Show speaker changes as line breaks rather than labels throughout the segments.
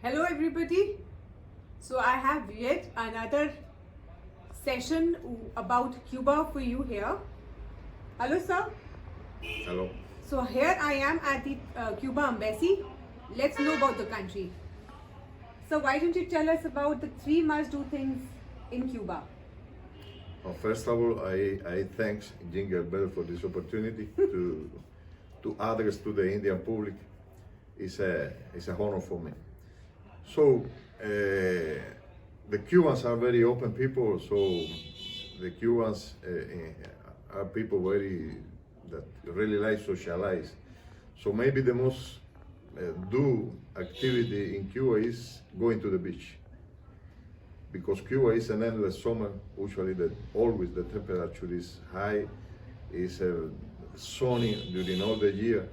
Hello everybody. So I have yet another session about Cuba for you here. Hello sir.
Hello.
So here I am at the Cuba embassy. Let's know about the country. So why don't you tell us about the 3 must-do things in Cuba?
Well, first of all, I thanks Jingle Bell for this opportunity to address to the Indian public. It's a honor for me. So the Cubans are very open people. So the Cubans are people that really like socialize. So maybe the most do activity in Cuba is going to the beach, because Cuba is an endless summer. Usually, always the temperature is high, is sunny during all the year.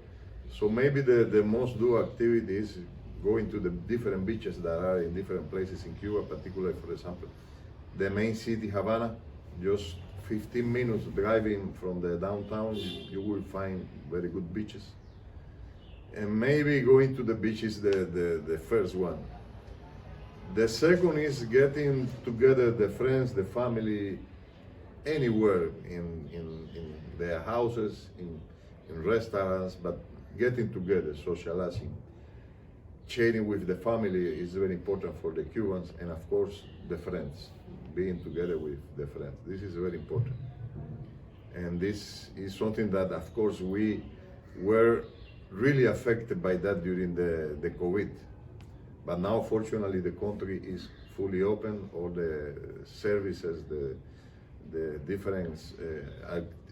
So maybe the most do activity is going to the different beaches that are in different places in Cuba, particularly, for example, the main city, Havana. Just 15 minutes driving from the downtown, you will find very good beaches. And maybe going to the beach is the first one. The second is getting together the friends, the family, anywhere in their houses, in restaurants, but getting together, socializing, sharing with the family is very important for the Cubans, and of course the friends, being together with the friends. This is very important. And this is something that, of course, we were really affected by that during the COVID. But now, fortunately, the country is fully open. All the services, the different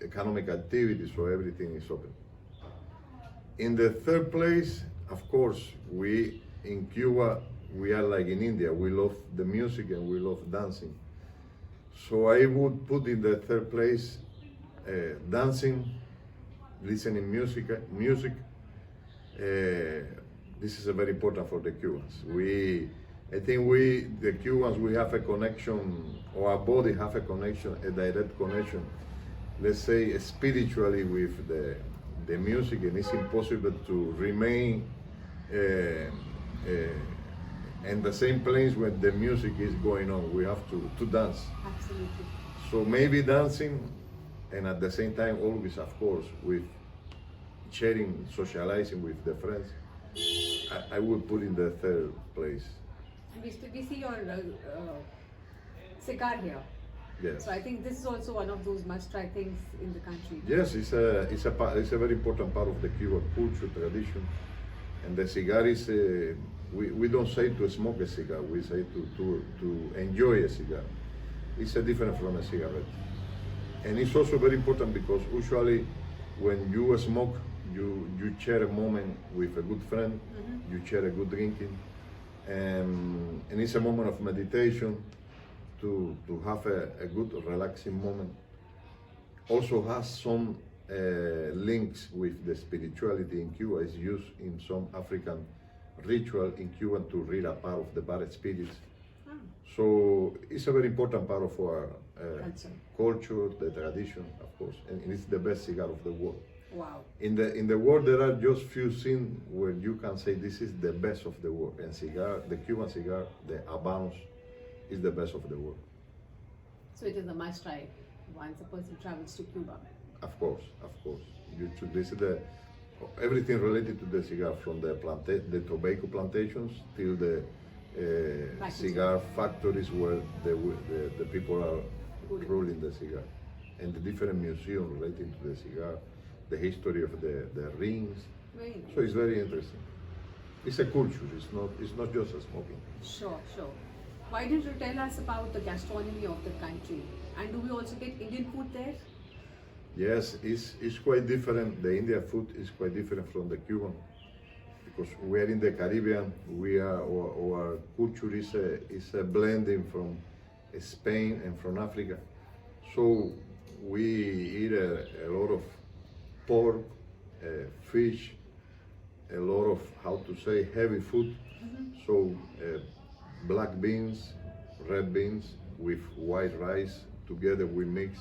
economic activities, so everything is open. In the third place, of course, we in Cuba, we are like in India. We love the music and we love dancing. So I would put in the third place dancing, listening music. This is very important for the Cubans. I think the Cubans, we have a connection, or our body have a connection, a direct connection, let's say spiritually with the music, and it's impossible to remain in the same place when the music is going on. We have to dance.
Absolutely.
So maybe dancing, and at the same time, always, of course, with sharing, socializing with the friends, I would put in the third place.
We see your cigar here.
Yes.
So I think this is also one of those must-try things in the country.
Yes, it's a very important part of the Cuban culture, tradition, and the cigar is. We don't say to smoke a cigar. We say to enjoy a cigar. It's different from a cigarette, and it's also very important because usually when you smoke, you share a moment with a good friend, you share a good drinking, and it's a moment of meditation to have a good relaxing moment. Also has some links with the spirituality in Cuba. It's used in some African ritual in Cuba to rid a part of the bad spirits. So it's a very important part of our culture, the tradition, of course, and it's the best cigar of the world.
Wow.
In the world, there are just few things where you can say this is the best of the world. And cigar, the Cuban cigar, the Habanos, is the best of the world.
So it is a must-try once a person travels to Cuba.
Of course, of course. You should visit everything related to the cigar, from the tobacco plantations till the cigar factories where the people are rolling the cigar, and the different museums relating to the cigar, the history of the rings.
Very nice.
So it's very interesting. It's a culture. It's not just a smoking.
Sure. Why don't you tell us about the gastronomy of the country? And do we also get Indian food there?
Yes, it's quite different. The Indian food is quite different from the Cuban, because we are in the Caribbean. Our culture is a blending from Spain and from Africa. So we eat a lot of pork, fish, a lot of, how to say, heavy food. So black beans, red beans with white rice together we mix,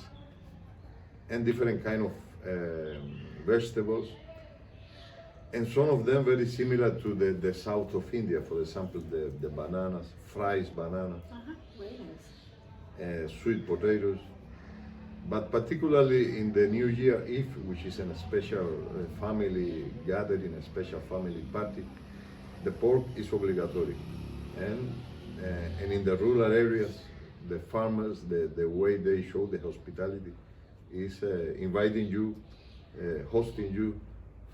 and different kind of vegetables. and some of them very similar to the south of India. For example, the bananas, fries banana,
Very nice.
sweet potatoes. But particularly in the New Year Eve, which is a special family gathering, a special family party, the pork is obligatory. And in the rural areas, the farmers, the way they show the hospitality is inviting you, hosting you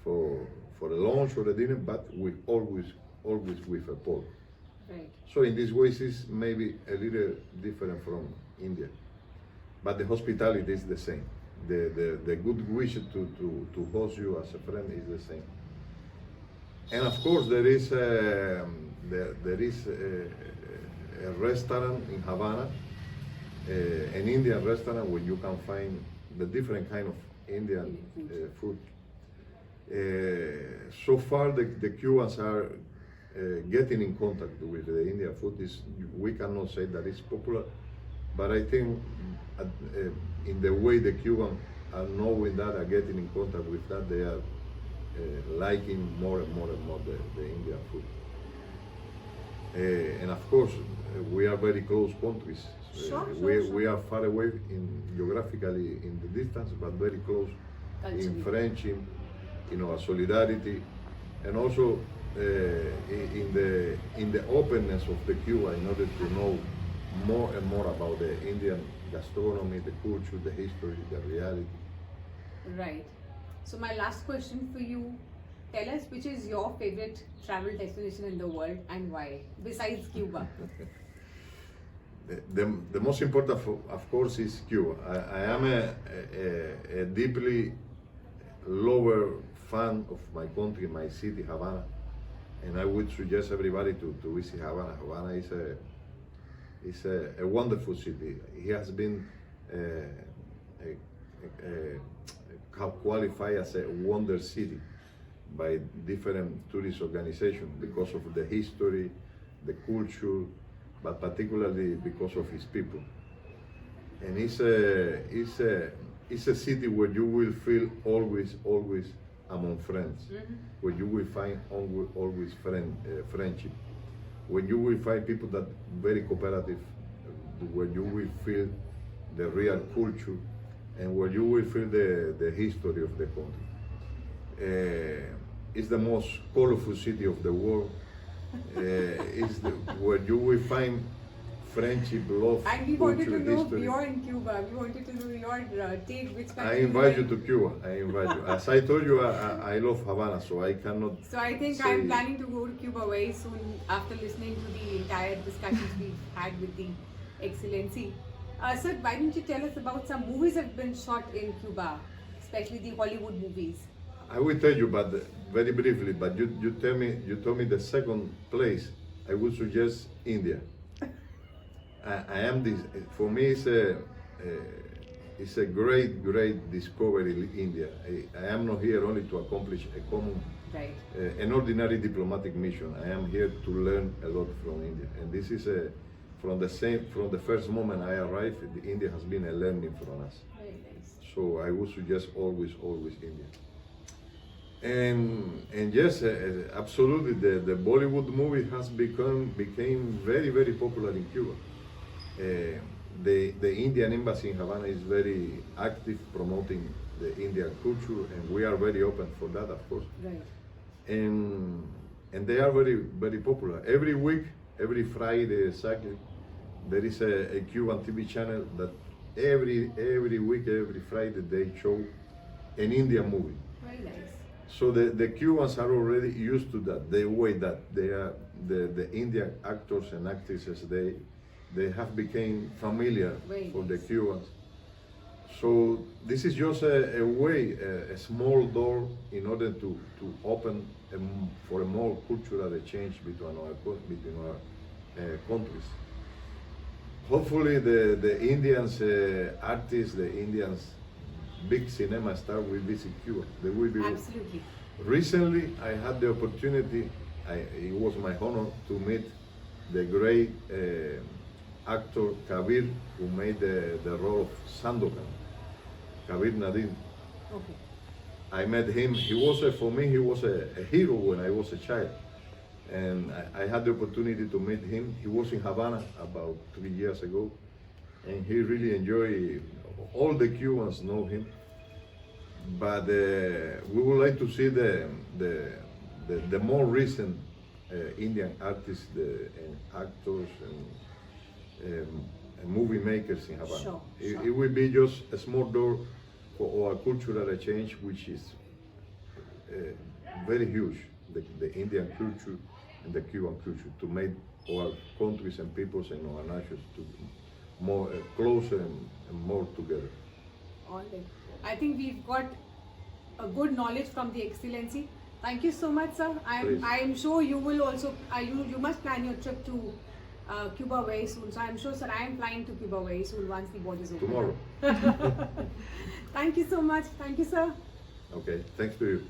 for a lunch or a dinner, but with always with a pork.
Right.
So in these ways, it's maybe a little different from India, but the hospitality is the same. The good wish to host you as a friend is the same. And of course, there is a restaurant in Havana, an Indian restaurant where you can find the different kind of Indian food. So far, the Cubans are getting in contact with the Indian food. We cannot say that it's popular, but I think in the way the Cubans are knowing that, are getting in contact with that, they are liking more and more the Indian food. And of course, we are very close countries.
Sure.
We are far away geographically in the distance, but very close in friendship, our solidarity, and also in the openness of the Cuba in order to know more and more about the Indian gastronomy, the culture, the history, the reality.
Right. So my last question for you, tell us which is your favorite travel destination in the world and why, besides Cuba?
The most important, of course, is Cuba. I am a deeply lover fan of my country, my city, Havana, and I would suggest everybody to visit Havana. Havana is a wonderful city. It has been qualified as a wonder city by different tourist organizations because of the history, the culture, but particularly because of its people. And it's a city where you will feel always among friends, where you will find always friendship, where you will find people that very cooperative, where you will feel the real culture, and where you will feel the history of the country. It's the most colorful city of the world. Where you will find friendship, love,
And we wanted
culture,
to know
history.
beyond Cuba. We wanted to know your take. Which country
I invite you to Cuba. I invite you. As I told you, I love Havana, so I cannot.
So I think
say-
I'm planning to go to Cuba very soon after listening to the entire discussions we've had with the Excellency. Sir, why don't you tell us about some movies that have been shot in Cuba, especially the Hollywood movies?
I will tell you, but very briefly. But you told me the second place. I would suggest India. I am this. For me, it's a great discovery. India. I am not here only to accomplish a common,
Right.
an ordinary diplomatic mission. I am here to learn a lot from India, and this is from the first moment I arrived. India has been a learning from us.
Very nice.
So I would suggest always India. And yes, absolutely, the Bollywood movie has became very popular in Cuba. The Indian embassy in Havana is very active promoting the Indian culture, and we are very open for that, of course.
Right.
And they are very popular. Every week, every Friday exactly, there is a Cuban TV channel that every week, every Friday they show an Indian movie.
Very nice.
So the Cubans are already used to that. The way that they are the Indian actors and actresses, they have become familiar
Very
for the
nice.
Cubans. So this is just a way, a small door in order to open for a more cultural exchange between our countries. Hopefully the Indians artists, the Indians big cinema star will visit Cuba. They will be.
Absolutely.
Recently, I had the opportunity. It was my honor to meet the great actor Kabir, who made the role of Sandokan, Kabir Nadim.
Okay.
I met him. He was for me. He was a hero when I was a child, and I had the opportunity to meet him. He was in Havana about 3 years ago, and he really enjoyed. All the Cubans know him, but we would like to see the more recent Indian artists and actors and movie makers in Havana.
Sure,
It will be just a small door for our cultural exchange, which is very huge, the Indian culture and the Cuban culture, to make our countries and peoples and our nations to more closer and more together.
All right. I think we've got a good knowledge from the Excellency. Thank you so much, sir.
Please.
I am sure you will also, you must plan your trip to Cuba very soon. So I'm sure, sir, I am flying to Cuba very soon once the borders open.
Tomorrow.
Thank you so much. Thank you, sir.
Okay, thanks to you.